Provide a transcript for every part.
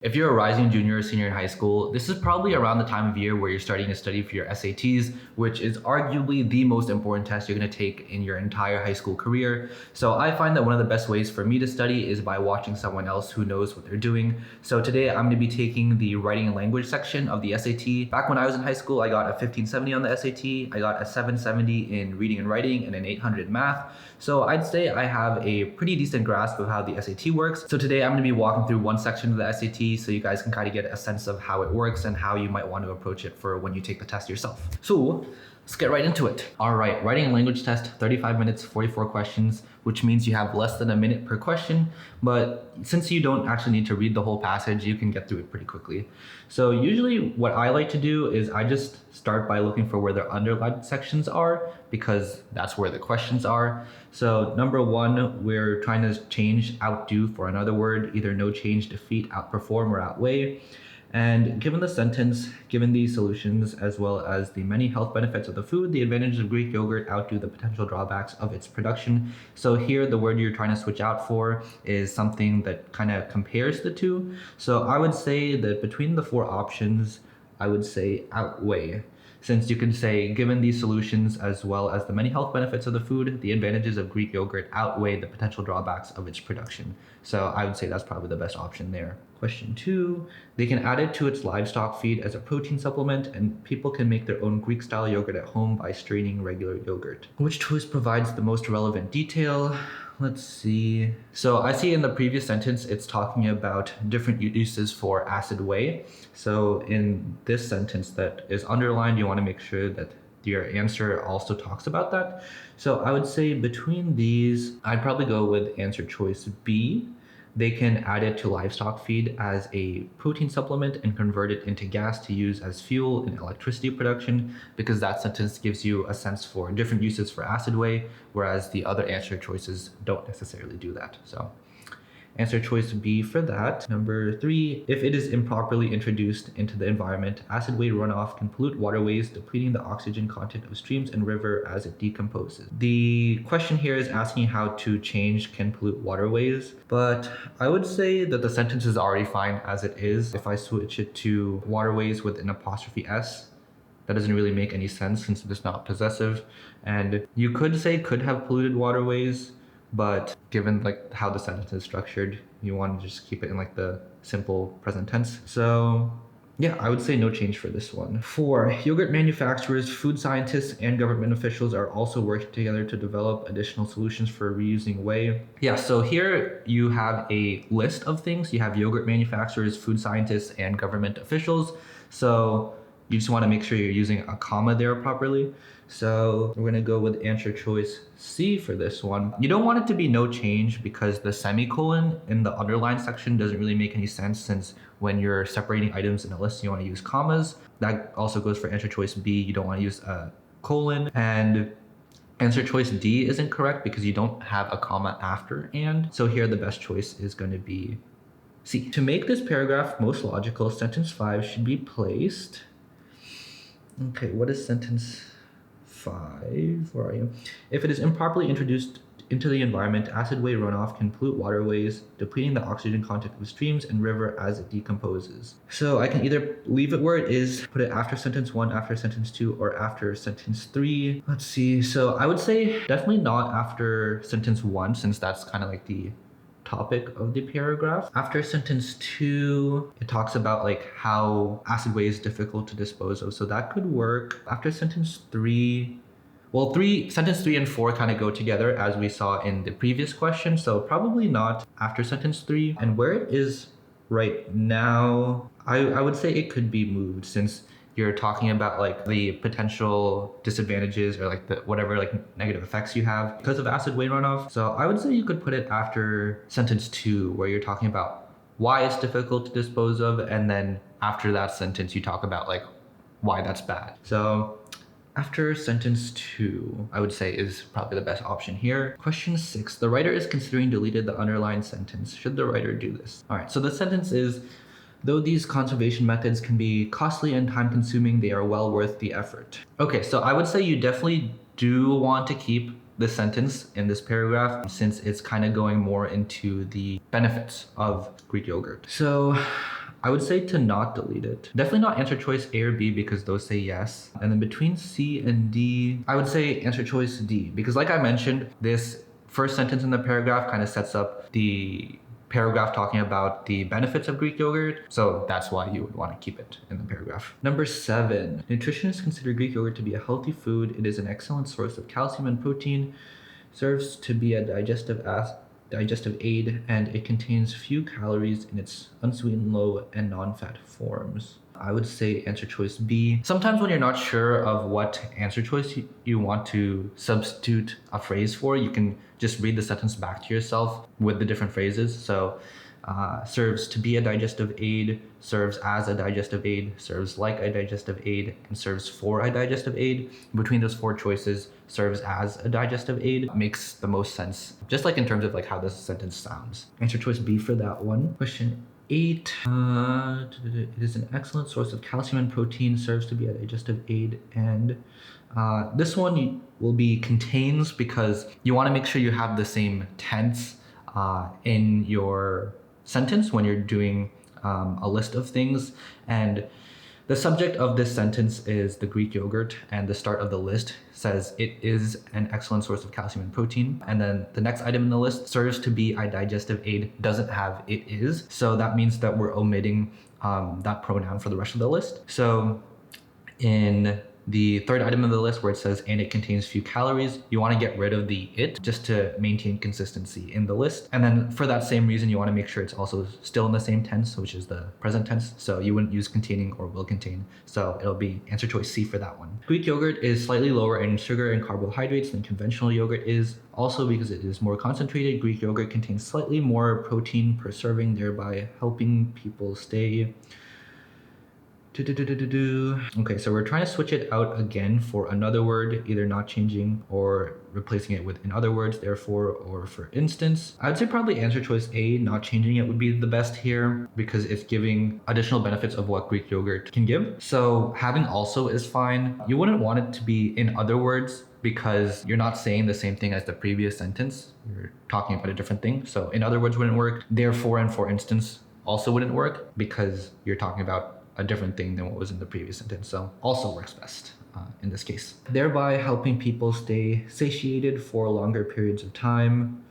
If you're a rising junior or senior in high school, this is probably around the time of year where you're starting to study for your SATs, which is arguably the most important test you're going to take in your entire high school career. So I find that one of the best ways for me to study is by watching someone else who knows what they're doing. So today I'm going to be taking the writing and language section of the SAT. Back when I was in high school, I got a 1570 on the SAT, I got a 770 in reading and writing, and an 800 in math. So I'd say I have a pretty decent grasp of how the SAT works. So today I'm going to be walking through one section of the SAT so you guys can kind of get a sense of how it works and how you might want to approach it for when you take the test yourself. So let's get right into it. All right, writing and language test, 35 minutes, 44 questions, which means you have less than a minute per question. But since you don't actually need to read the whole passage, you can get through it pretty quickly. So usually what I like to do is I just start by looking for where the underlined sections are, because that's where the questions are. So number one, we're trying to change outdo for another word, either no change, defeat, outperform, or outweigh. And given the sentence, given these solutions, as well as the many health benefits of the food, the advantages of Greek yogurt outdo the potential drawbacks of its production. So here, the word you're trying to switch out for is something that kind of compares the two. So I would say that between the four options, I would say outweigh. Since you can say, given these solutions, as well as the many health benefits of the food, the advantages of Greek yogurt outweigh the potential drawbacks of its production. So I would say that's probably the best option there. Question 2, they can add it to its livestock feed as a protein supplement, and people can make their own Greek-style yogurt at home by straining regular yogurt. Which choice provides the most relevant detail? Let's see. So I see in the previous sentence, it's talking about different uses for acid whey. So in this sentence that is underlined, you want to make sure that your answer also talks about that. So I would say between these, I'd probably go with answer choice B. They can add it to livestock feed as a protein supplement and convert it into gas to use as fuel in electricity production, because that sentence gives you a sense for different uses for acid whey, whereas the other answer choices don't necessarily do that. So answer choice B for that. Number 3, if it is improperly introduced into the environment, acid whey runoff can pollute waterways, depleting the oxygen content of streams and river as it decomposes. The question here is asking how to change can pollute waterways, but I would say that the sentence is already fine as it is. If I switch it to waterways with an apostrophe S, that doesn't really make any sense since it's not possessive. And you could say could have polluted waterways, but given like how the sentence is structured, you want to just keep it in like the simple present tense. So yeah, I would say no change for this one. 4, yogurt manufacturers, food scientists, and government officials are also working together to develop additional solutions for reusing whey. Yeah, so here you have a list of things. You have yogurt manufacturers, food scientists, and government officials. So you just want to make sure you're using a comma there properly. So we're gonna go with answer choice C for this one. You don't want it to be no change because the semicolon in the underlined section doesn't really make any sense, since when you're separating items in a list, you want to use commas. That also goes for answer choice B. You don't want to use a colon. And answer choice D isn't correct because you don't have a comma after and. So here the best choice is going to be C. To make this paragraph most logical, sentence 5 should be placed. Okay, what is sentence 5? Where are you? If it is improperly introduced into the environment, acid whey runoff can pollute waterways, depleting the oxygen content of streams and river as it decomposes. So I can either leave it where it is, put it after sentence 1, after sentence 2, or after sentence 3. Let's see. So I would say definitely not after sentence 1, since that's kind of like the topic of the paragraph. After sentence 2, it talks about like how acid whey is difficult to dispose of, so that could work. After sentence 3, well, sentence 3 and 4 kind of go together as we saw in the previous question, so probably not after sentence 3. And where it is right now, I would say it could be moved, since you're talking about like the potential disadvantages or like the whatever like negative effects you have because of acid whey runoff. So I would say you could put it after sentence 2, where you're talking about why it's difficult to dispose of, and then after that sentence you talk about like why that's bad. So after sentence 2, I would say is probably the best option here. Question 6, the writer is considering deleted the underlined sentence. Should the writer do this? All right, so the sentence is, though these conservation methods can be costly and time-consuming, they are well worth the effort. Okay, so I would say you definitely do want to keep this sentence in this paragraph, since it's kind of going more into the benefits of Greek yogurt. So I would say to not delete it. Definitely not answer choice A or B because those say yes. And then between C and D, I would say answer choice D because like I mentioned, this first sentence in the paragraph kind of sets up the paragraph talking about the benefits of Greek yogurt. So that's why you would want to keep it in the paragraph. Number 7, nutritionists consider Greek yogurt to be a healthy food. It is an excellent source of calcium and protein, serves to be a digestive aid, and it contains few calories in its unsweetened, low, and non-fat forms. I would say answer choice B. Sometimes when you're not sure of what answer choice you want to substitute a phrase for, you can just read the sentence back to yourself with the different phrases. So serves to be a digestive aid, serves as a digestive aid, serves like a digestive aid, and serves for a digestive aid. Between those 4 choices, serves as a digestive aid makes the most sense, just like in terms of like how this sentence sounds. Answer choice B for that one. Question 8. It is an excellent source of calcium and protein, serves to be a digestive aid, and this one will be contains because you want to make sure you have the same tense in your sentence when you're doing a list of things. And the subject of this sentence is the Greek yogurt, and the start of the list says it is an excellent source of calcium and protein. And then the next item in the list, serves to be a digestive aid, doesn't have it is. So that means that we're omitting that pronoun for the rest of the list. So in the third item of the list where it says, and it contains few calories, you want to get rid of the it just to maintain consistency in the list. And then for that same reason, you want to make sure it's also still in the same tense, which is the present tense. So you wouldn't use containing or will contain. So it'll be answer choice C for that one. Greek yogurt is slightly lower in sugar and carbohydrates than conventional yogurt is. Also because it is more concentrated, Greek yogurt contains slightly more protein per serving, thereby helping people stay. Okay, so we're trying to switch it out again for another word, either not changing or replacing it with in other words, therefore, or for instance. I'd say probably answer choice A, not changing it, would be the best here because it's giving additional benefits of what Greek yogurt can give. So having also is fine. You wouldn't want it to be in other words because you're not saying the same thing as the previous sentence. You're talking about a different thing. So in other words wouldn't work. Therefore and for instance also wouldn't work because you're talking about a different thing than what was in the previous sentence. So also works best in this case. Thereby helping people stay satiated for longer periods of time.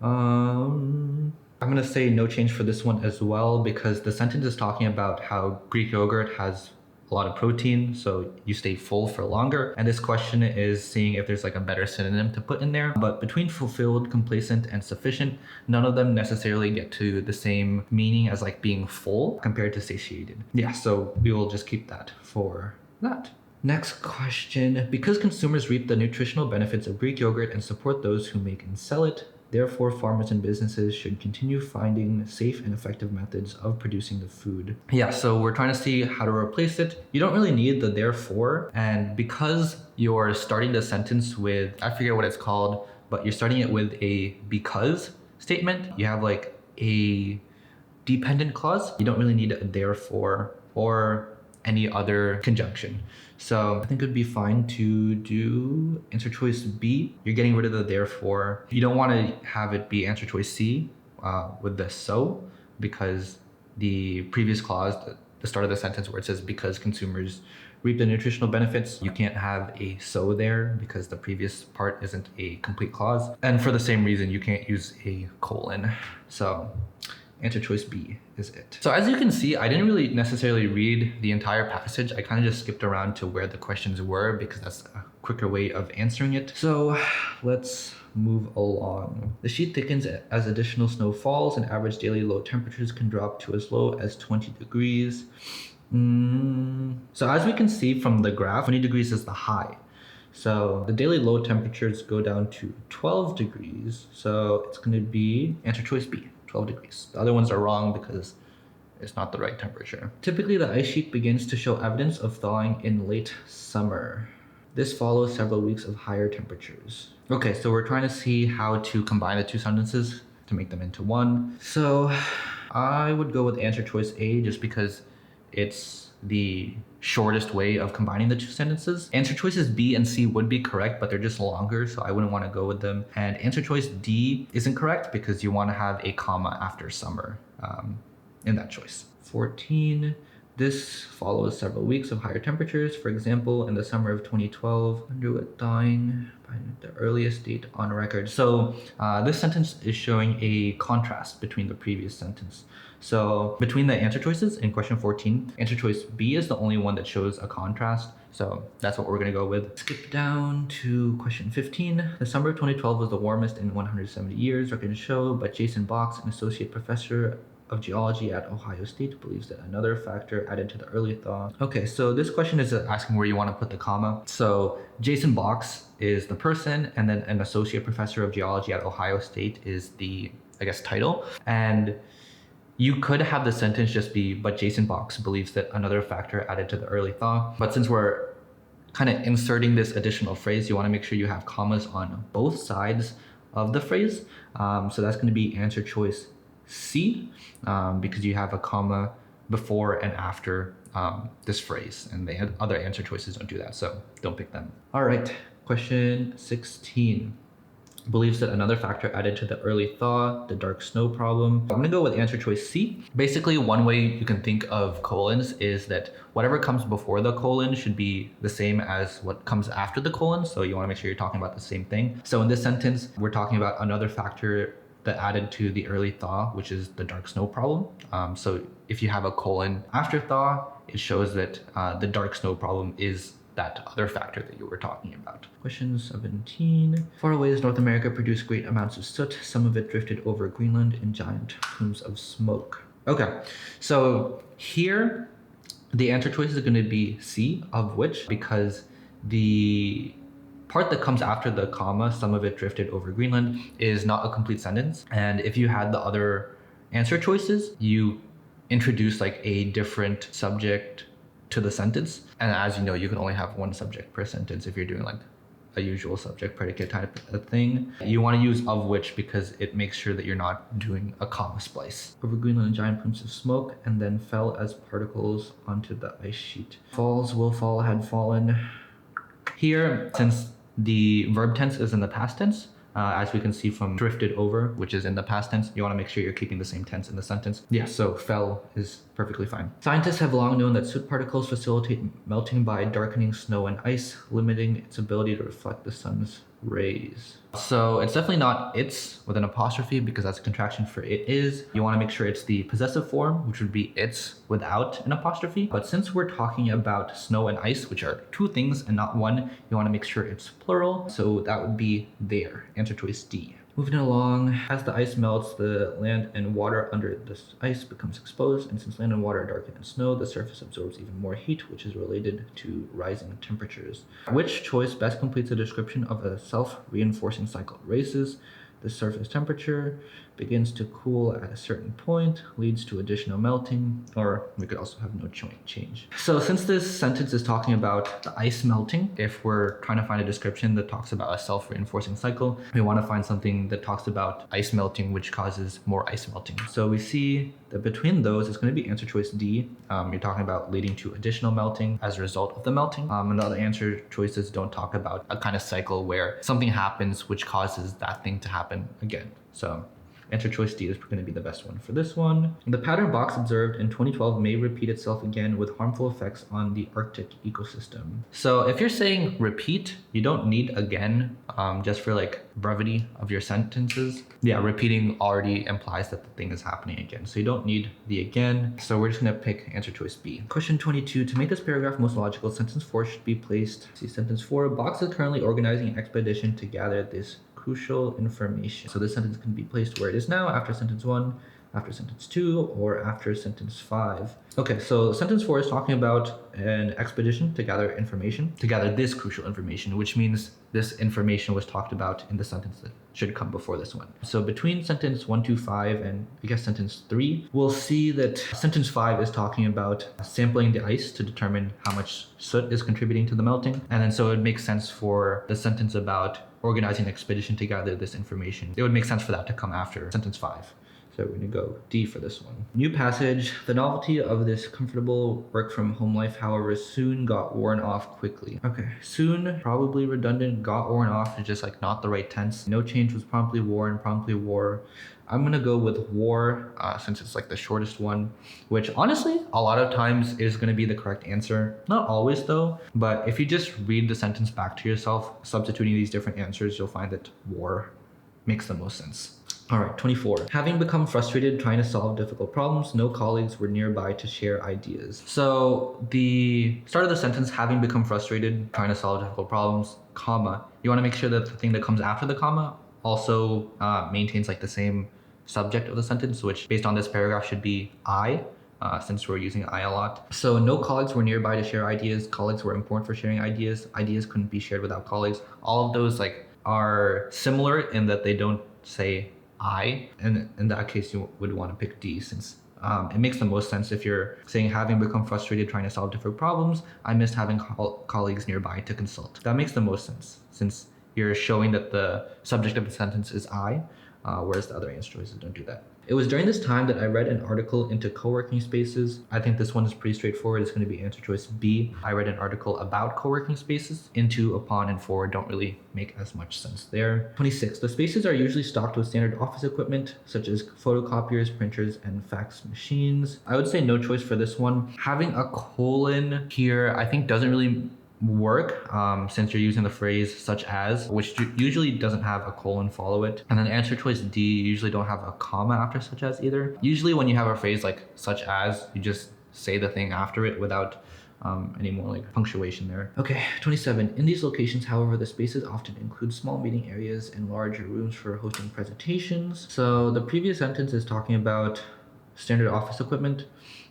I'm gonna say no change for this one as well because the sentence is talking about how Greek yogurt has a lot of protein, so you stay full for longer. And this question is seeing if there's like a better synonym to put in there. But between fulfilled, complacent, and sufficient, none of them necessarily get to the same meaning as like being full compared to satiated. Yeah, so we will just keep that for that. Next question. Because consumers reap the nutritional benefits of Greek yogurt and support those who make and sell it, therefore, farmers and businesses should continue finding safe and effective methods of producing the food. Yeah, so we're trying to see how to replace it. You don't really need the therefore, and because you're starting the sentence with, I forget what it's called, but you're starting it with a because statement, you have like a dependent clause. You don't really need a therefore or any other conjunction. So I think it'd be fine to do answer choice B. You're getting rid of the therefore. You don't want to have it be answer choice C with the so, because the previous clause, the start of the sentence where it says because consumers reap the nutritional benefits, you can't have a so there because the previous part isn't a complete clause. And for the same reason, you can't use a colon. So answer choice B is it. So as you can see, I didn't really necessarily read the entire passage. I kind of just skipped around to where the questions were because that's a quicker way of answering it. So let's move along. The sheet thickens as additional snow falls and average daily low temperatures can drop to as low as 20 degrees. So as we can see from the graph, 20 degrees is the high. So the daily low temperatures go down to 12 degrees. So it's going to be answer choice B. 12 degrees. The other ones are wrong because it's not the right temperature. Typically, the ice sheet begins to show evidence of thawing in late summer. This follows several weeks of higher temperatures. Okay, so we're trying to see how to combine the two sentences to make them into one. So I would go with answer choice A just because it's the shortest way of combining the two sentences. Answer choices B and C would be correct, but they're just longer, so I wouldn't want to go with them. And answer choice D isn't correct because you want to have a comma after summer in that choice. 14. This follows several weeks of higher temperatures. For example, in the summer of 2012, underwent thawing by the earliest date on record. So this sentence is showing a contrast between the previous sentence. So between the answer choices in question 14, answer choice B is the only one that shows a contrast. So that's what we're gonna go with. Skip down to question 15. The summer of 2012 was the warmest in 170 years, records show, but Jason Box, an associate professor of geology at Ohio State, believes that another factor added to the early thaw. Okay, so this question is asking where you want to put the comma. So Jason Box is the person, and then an associate professor of geology at Ohio State is the, I guess, title. And you could have the sentence just be, but Jason Box believes that another factor added to the early thaw. But since we're kind of inserting this additional phrase, you want to make sure you have commas on both sides of the phrase. So that's going to be answer choice C, because you have a comma before and after this phrase, and the other answer choices don't do that, so don't pick them. All right, question 16. Believes that another factor added to the early thaw, the dark snow problem. I'm gonna go with answer choice C. Basically, one way you can think of colons is that whatever comes before the colon should be the same as what comes after the colon, so you wanna make sure you're talking about the same thing. So in this sentence, we're talking about another factor that added to the early thaw, which is the dark snow problem. So if you have a colon after thaw, it shows that the dark snow problem is that other factor that you were talking about. Question 17. Far away as North America produced great amounts of soot. Some of it drifted over Greenland in giant plumes of smoke. Okay, so here the answer choice is going to be C, of which, because the part that comes after the comma, some of it drifted over Greenland, is not a complete sentence. And if you had the other answer choices, you introduce like a different subject to the sentence. And as you know, you can only have one subject per sentence if you're doing like a usual subject predicate type of thing. You want to use of which because it makes sure that you're not doing a comma splice. Over Greenland in giant plumes of smoke, and then fell as particles onto the ice sheet. Falls, will fall, had fallen. Here, since the verb tense is in the past tense, as we can see from drifted over, which is in the past tense, you want to make sure you're keeping the same tense in the sentence. Yeah, so fell is perfectly fine. Scientists have long known that soot particles facilitate melting by darkening snow and ice, limiting its ability to reflect the sun's rays. So it's definitely not it's with an apostrophe because that's a contraction for it is. You want to make sure it's the possessive form, which would be it's without an apostrophe. But since we're talking about snow and ice, which are two things and not one, you want to make sure it's plural. So that would be there. Answer choice D. Moving along, as the ice melts, the land and water under this ice becomes exposed, and since land and water are darker than snow, the surface absorbs even more heat, which is related to rising temperatures. Which choice best completes a description of a self-reinforcing cycle? Races the surface temperature, begins to cool at a certain point, leads to additional melting, or we could also have no change. So since this sentence is talking about the ice melting, if we're trying to find a description that talks about a self-reinforcing cycle, we want to find something that talks about ice melting, which causes more ice melting. So we see that between those, it's going to be answer choice D. You're talking about leading to additional melting as a result of the melting. And the other answer choices don't talk about a kind of cycle where something happens which causes that thing to happen again. So answer choice D is going to be the best one for this one. The pattern Box observed in 2012 may repeat itself again with harmful effects on the Arctic ecosystem. So if you're saying repeat, you don't need again, just for like brevity of your sentences. Yeah, repeating already implies that the thing is happening again. So you don't need the again. So we're just going to pick answer choice B. Question 22. To make this paragraph most logical, sentence 4 should be placed. See sentence 4. Box is currently organizing an expedition to gather this crucial information. So this sentence can be placed where it is now, after sentence 1, after sentence 2, or after sentence 5. Okay, so sentence 4 is talking about an expedition to gather information, to gather this crucial information, which means this information was talked about in the sentence that should come before this one. So between sentence 1 to 5 and I guess sentence 3, we'll see that sentence 5 is talking about sampling the ice to determine how much soot is contributing to the melting. And then so it makes sense for the sentence about organizing an expedition to gather this information. It would make sense for that to come after sentence 5. So we're gonna go D for this one. New passage. The novelty of this comfortable work from home life, however, soon got worn off quickly. Okay, soon, probably redundant, got worn off is just like not the right tense. No change was promptly worn, promptly wore. I'm gonna go with war since it's like the shortest one, which honestly, a lot of times is gonna be the correct answer. Not always though, but if you just read the sentence back to yourself, substituting these different answers, you'll find that war makes the most sense. All right, 24. Having become frustrated trying to solve difficult problems, no colleagues were nearby to share ideas. So the start of the sentence, having become frustrated trying to solve difficult problems, comma, you want to make sure that the thing that comes after the comma also maintains like the same subject of the sentence, which based on this paragraph should be I, since we're using I a lot. So no colleagues were nearby to share ideas. Colleagues were important for sharing ideas. Ideas couldn't be shared without colleagues. All of those like are similar in that they don't say I, and in that case you would want to pick D since it makes the most sense if you're saying having become frustrated trying to solve different problems, I missed having colleagues nearby to consult. That makes the most sense since you're showing that the subject of the sentence is I, whereas the other answer choices don't do that. It was during this time that I read an article into co-working spaces. I think this one is pretty straightforward. It's going to be answer choice B. I read an article about co-working spaces. Into, upon, and for don't really make as much sense there. 26. The spaces are usually stocked with standard office equipment, such as photocopiers, printers, and fax machines. I would say no choice for this one. Having a colon here, I think doesn't really work since you're using the phrase such as, which usually doesn't have a colon follow it. And then answer choice D, you usually don't have a comma after such as either. Usually when you have a phrase like such as, you just say the thing after it without any more like punctuation there. Okay, 27. In these locations, however, the spaces often include small meeting areas and larger rooms for hosting presentations. So the previous sentence is talking about standard office equipment.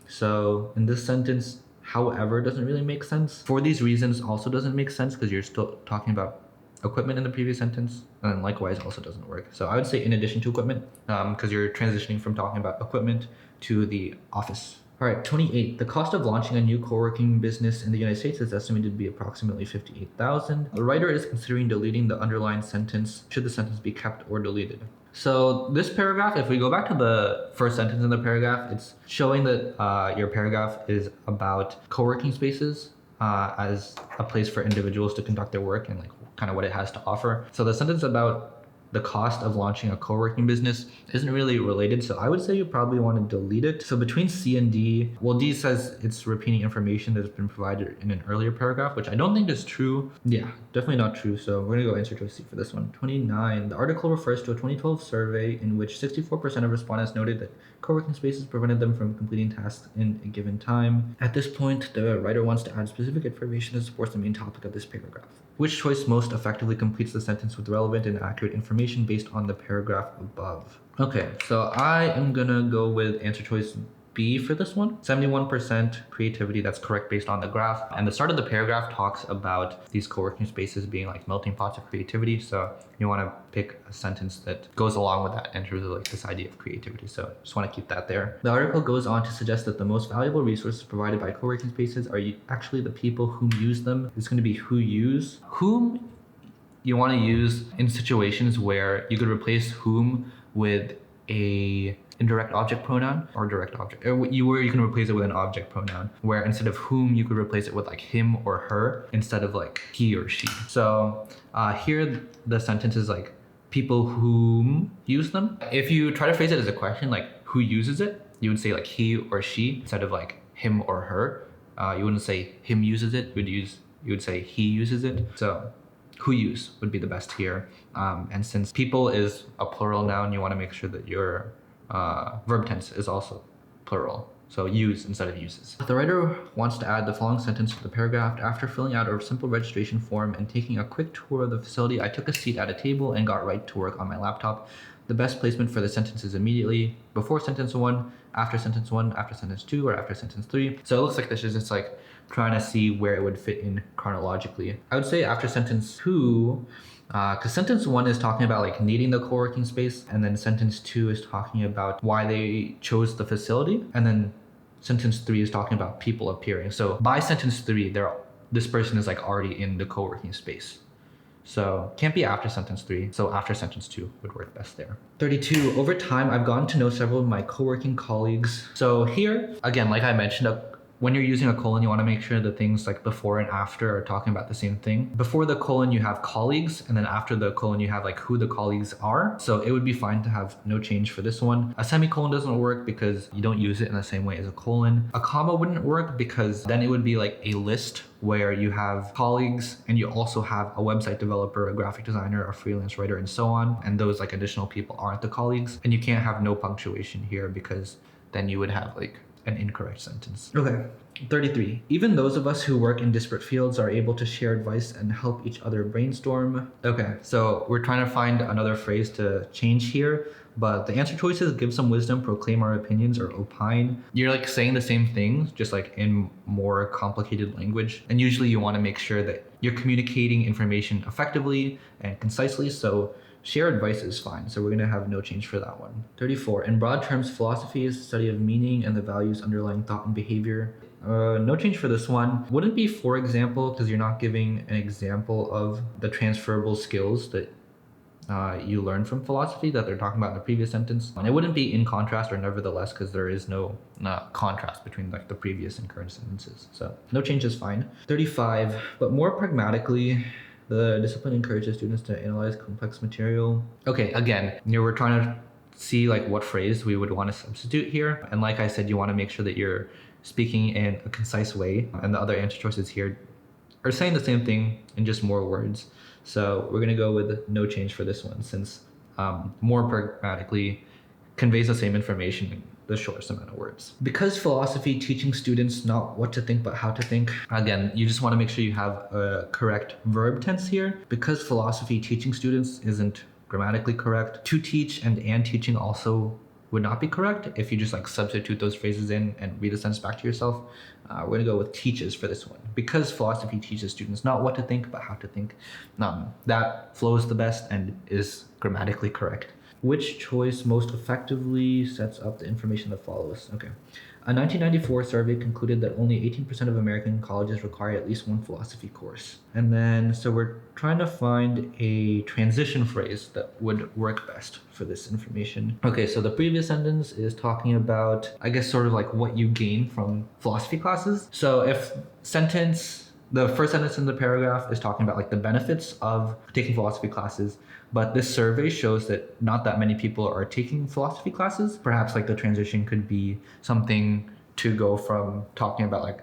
So in this sentence, however, doesn't really make sense. For these reasons also doesn't make sense because you're still talking about equipment in the previous sentence, and then likewise also doesn't work. So I would say in addition to equipment, because you're transitioning from talking about equipment to the office. All right, 28. The cost of launching a new co-working business in the United States is estimated to be approximately $58,000. The writer is considering deleting the underlined sentence. Should the sentence be kept or deleted? So this paragraph, if we go back to the first sentence in the paragraph, it's showing that your paragraph is about co-working spaces as a place for individuals to conduct their work and like kind of what it has to offer. So the sentence about the cost of launching a co-working business isn't really related, so I would say you probably want to delete it. So between C and D, well, D says it's repeating information that's been provided in an earlier paragraph, which I don't think is true. Yeah, definitely not true, so we're gonna go answer choice C for this one. 29, the article refers to a 2012 survey in which 64% of respondents noted that co-working spaces prevented them from completing tasks in a given time. At this point, the writer wants to add specific information that supports the main topic of this paragraph. Which choice most effectively completes the sentence with relevant and accurate information based on the paragraph above? Okay, so I am gonna go with answer choice B for this one. 71% creativity, that's correct based on the graph. And the start of the paragraph talks about these co-working spaces being like melting pots of creativity. So you wanna pick a sentence that goes along with that in terms of like this idea of creativity. So just wanna keep that there. The article goes on to suggest that the most valuable resources provided by co-working spaces are actually the people who use them. It's gonna be who use. Whom you wanna use in situations where you could replace whom with a indirect object pronoun or direct object, or you can replace it with an object pronoun, where instead of whom you could replace it with like him or her instead of like he or she. So here the sentence is like people whom use them. If you try to phrase it as a question, like who uses it, you would say like he or she instead of like him or her. You wouldn't say him uses it, you would say he uses it. So who use would be the best here. And since people is a plural noun, you want to make sure that your verb tense is also plural. So use instead of uses. The writer wants to add the following sentence to the paragraph. After filling out a simple registration form and taking a quick tour of the facility, I took a seat at a table and got right to work on my laptop. The best placement for the sentence is immediately before sentence 1, after sentence 1, after sentence 2, or after sentence 3. So it looks like this is just like trying to see where it would fit in chronologically. I would say after sentence 2, because sentence 1 is talking about like needing the co-working space, and then sentence 2 is talking about why they chose the facility, and then sentence 3 is talking about people appearing. So by sentence 3, this person is like already in the co-working space. So can't be after sentence 3, so after sentence 2 would work best there. 32, over time, I've gotten to know several of my co-working colleagues. So here, again, like I mentioned, when you're using a colon, you want to make sure that things like before and after are talking about the same thing. Before the colon, you have colleagues, and then after the colon, you have like who the colleagues are. So it would be fine to have no change for this one. A semicolon doesn't work because you don't use it in the same way as a colon. A comma wouldn't work because then it would be like a list where you have colleagues and you also have a website developer, a graphic designer, a freelance writer, and so on. And those like additional people aren't the colleagues. And you can't have no punctuation here because then you would have like an incorrect sentence. Okay, 33. Even those of us who work in disparate fields are able to share advice and help each other brainstorm. Okay, so we're trying to find another phrase to change here, but the answer choices give some wisdom, proclaim our opinions, or opine. You're like saying the same thing, just like in more complicated language. And usually you want to make sure that you're communicating information effectively and concisely. So share advice is fine, so we're going to have no change for that one. 34. In broad terms, philosophy is the study of meaning and the values underlying thought and behavior. No change for this one. Wouldn't be for example, because you're not giving an example of the transferable skills that you learn from philosophy that they're talking about in the previous sentence. And it wouldn't be in contrast or nevertheless because there is no contrast between like the previous and current sentences. So no change is fine. 35. But more pragmatically, the discipline encourages students to analyze complex material. Okay, again, we're trying to see like what phrase we would want to substitute here. And like I said, you want to make sure that you're speaking in a concise way. And the other answer choices here are saying the same thing in just more words. So we're going to go with no change for this one since more pragmatically conveys the same information in the shortest amount of words. Because philosophy teaching students not what to think but how to think. Again, you just want to make sure you have a correct verb tense here. Because philosophy teaching students isn't grammatically correct. To teach and teaching also would not be correct if you just like substitute those phrases in and read the sentence back to yourself. We're going to go with teaches for this one. Because philosophy teaches students not what to think but how to think. That flows the best and is grammatically correct. Which choice most effectively sets up the information that follows? Okay. A 1994 survey concluded that only 18% of American colleges require at least one philosophy course. And then, so we're trying to find a transition phrase that would work best for this information. Okay, so the previous sentence is talking about, I guess, sort of like what you gain from philosophy classes. So if the first sentence in the paragraph is talking about like the benefits of taking philosophy classes, but this survey shows that not that many people are taking philosophy classes. Perhaps like the transition could be something to go from talking about like,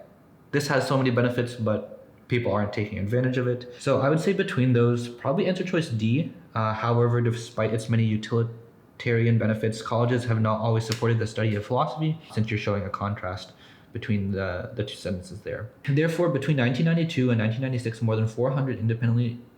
this has so many benefits, but people aren't taking advantage of it. So I would say between those, probably answer choice D. However, despite its many utilitarian benefits, colleges have not always supported the study of philosophy, since you're showing a contrast between the two sentences there. And therefore, between 1992 and 1996, more than 400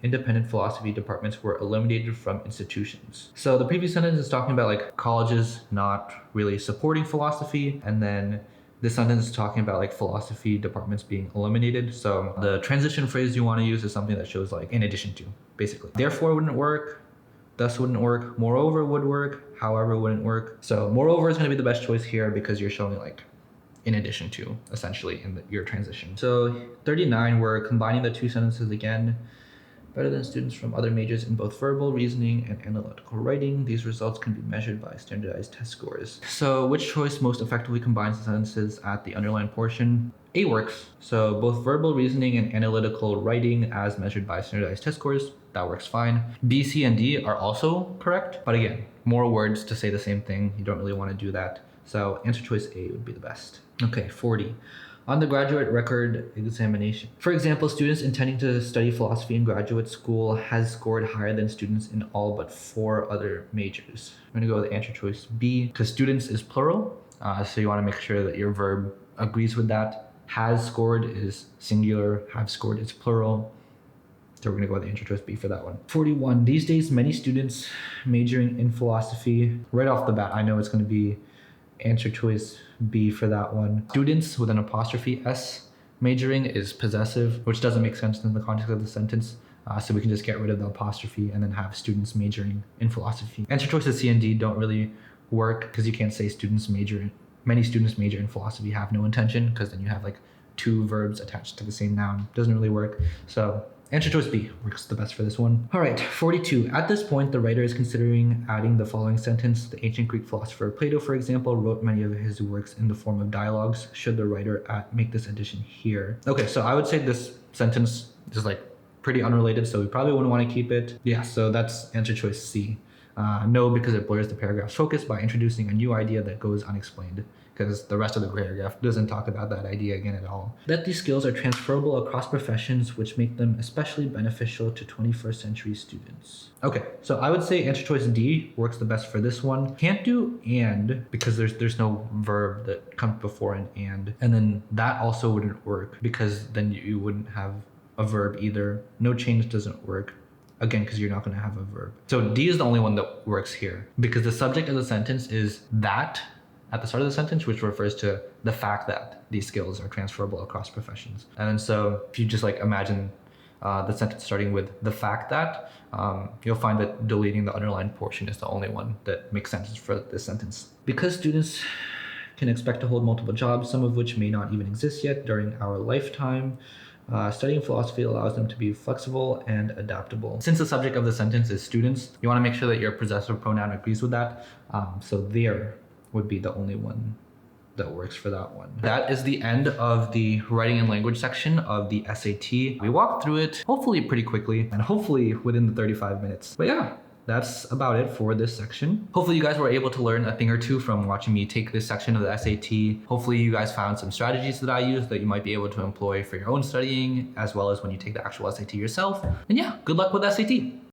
independent philosophy departments were eliminated from institutions. So the previous sentence is talking about like colleges not really supporting philosophy, and then this sentence is talking about like philosophy departments being eliminated. So the transition phrase you want to use is something that shows like in addition to, basically. Therefore wouldn't work, thus wouldn't work, moreover would work, however wouldn't work. So moreover is going to be the best choice here because you're showing like in addition to, essentially, in your transition. So 39, we're combining the two sentences again. Better than students from other majors in both verbal reasoning and analytical writing. These results can be measured by standardized test scores. So which choice most effectively combines the sentences at the underlined portion? A works. So both verbal reasoning and analytical writing as measured by standardized test scores, that works fine. B, C, and D are also correct, but again, more words to say the same thing. You don't really want to do that. So answer choice A would be the best. Okay, 40. On the graduate record examination. For example, students intending to study philosophy in graduate school has scored higher than students in all but 4 other majors. I'm gonna go with answer choice B, because students is plural. So you wanna make sure that your verb agrees with that. Has scored is singular, have scored is plural. So we're gonna go with answer choice B for that one. 41, these days many students majoring in philosophy, right off the bat, I know it's gonna be answer choice B for that one. Students with an apostrophe S majoring is possessive, which doesn't make sense in the context of the sentence. So we can just get rid of the apostrophe and then have students majoring in philosophy. Answer choices C and D don't really work because you can't say many students major in philosophy have no intention, because then you have like 2 verbs attached to the same noun. Doesn't really work. So answer choice B works the best for this one. All right, 42. At this point, the writer is considering adding the following sentence. The ancient Greek philosopher Plato, for example, wrote many of his works in the form of dialogues. Should the writer make this addition here? Okay, so I would say this sentence is like pretty unrelated, so we probably wouldn't want to keep it. Yeah, so that's answer choice C. No, because it blurs the paragraph's focus by introducing a new idea that goes unexplained, because the rest of the paragraph doesn't talk about that idea again at all. That these skills are transferable across professions, which make them especially beneficial to 21st century students. Okay, so I would say answer choice D works the best for this one. Can't do and because there's no verb that comes before an and then that also wouldn't work because then you wouldn't have a verb either. No change doesn't work. Again, because you're not going to have a verb. So D is the only one that works here because the subject of the sentence is that at the start of the sentence, which refers to the fact that these skills are transferable across professions. And then so if you just like imagine the sentence starting with the fact that, you'll find that deleting the underlined portion is the only one that makes sense for this sentence. Because students can expect to hold multiple jobs, some of which may not even exist yet during our lifetime, studying philosophy allows them to be flexible and adaptable. Since the subject of the sentence is students, you want to make sure that your possessive pronoun agrees with that. So there would be the only one that works for that one. That is the end of the writing and language section of the SAT. We walked through it hopefully pretty quickly and hopefully within the 35 minutes. But yeah, that's about it for this section. Hopefully you guys were able to learn a thing or two from watching me take this section of the SAT. Hopefully you guys found some strategies that I use that you might be able to employ for your own studying, as well as when you take the actual SAT yourself. And yeah, good luck with SAT.